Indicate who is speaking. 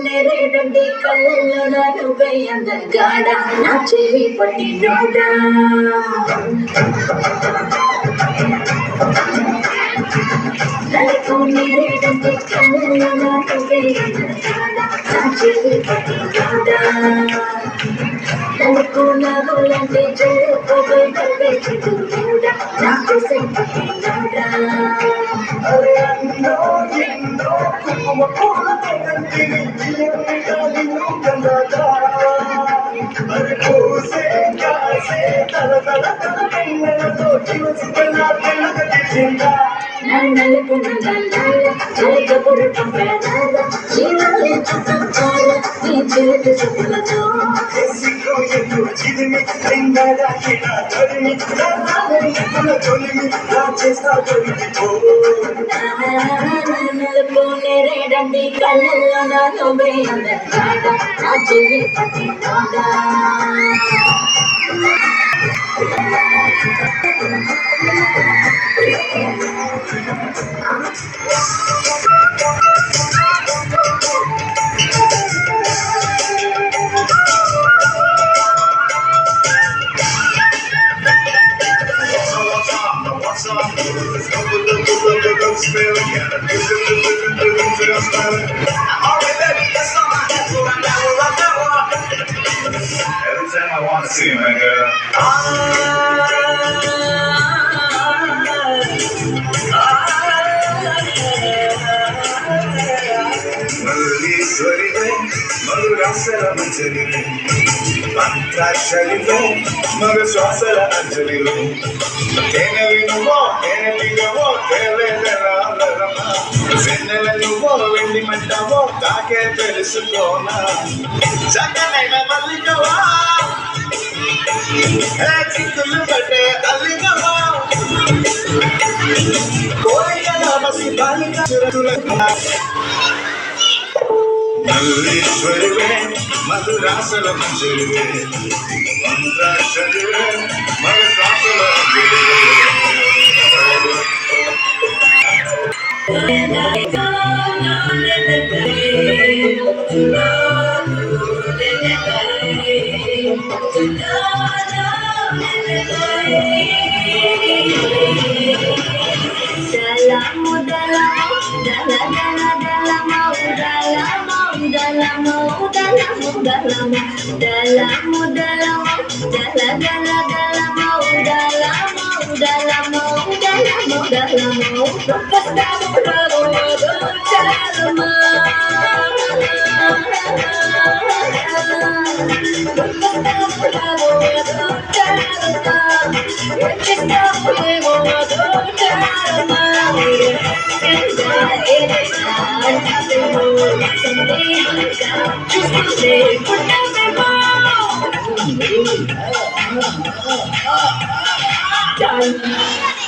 Speaker 1: నెరేడండి కళ్ళల్లో నువ్వే అందగాడ నా చెవి పట్టినోడా నలుపు నెరేడండి కళ్ళల్లో నువ్వే అందగాడ నా చెవి పట్టినోడా నలుపు నవ్వులంటే చెరుకు నువ్వే చిగురుడా నాకు పట్టినోడా రేడండి కళ్ళల్లో నువ్వే అందగాడ నా చెవి పట్టినోడా
Speaker 2: Every time I want to see my girl. Madhurishwarive, Madhurasala Manjarive, Mantrasharive, Madhuswasala Anjalive. Tenavi nuvo, tenavigavo, televelarama. Sennela nuvo, vendi mantavo, taake telusukona. Chakanaina mallikava, hey chikkulu patte alligava. Koyala masi balika churatulaka. Madhurishwarive, Madhurasala Manjarive, Mantrasharive, Madhuswasala Anjalive.
Speaker 1: Done.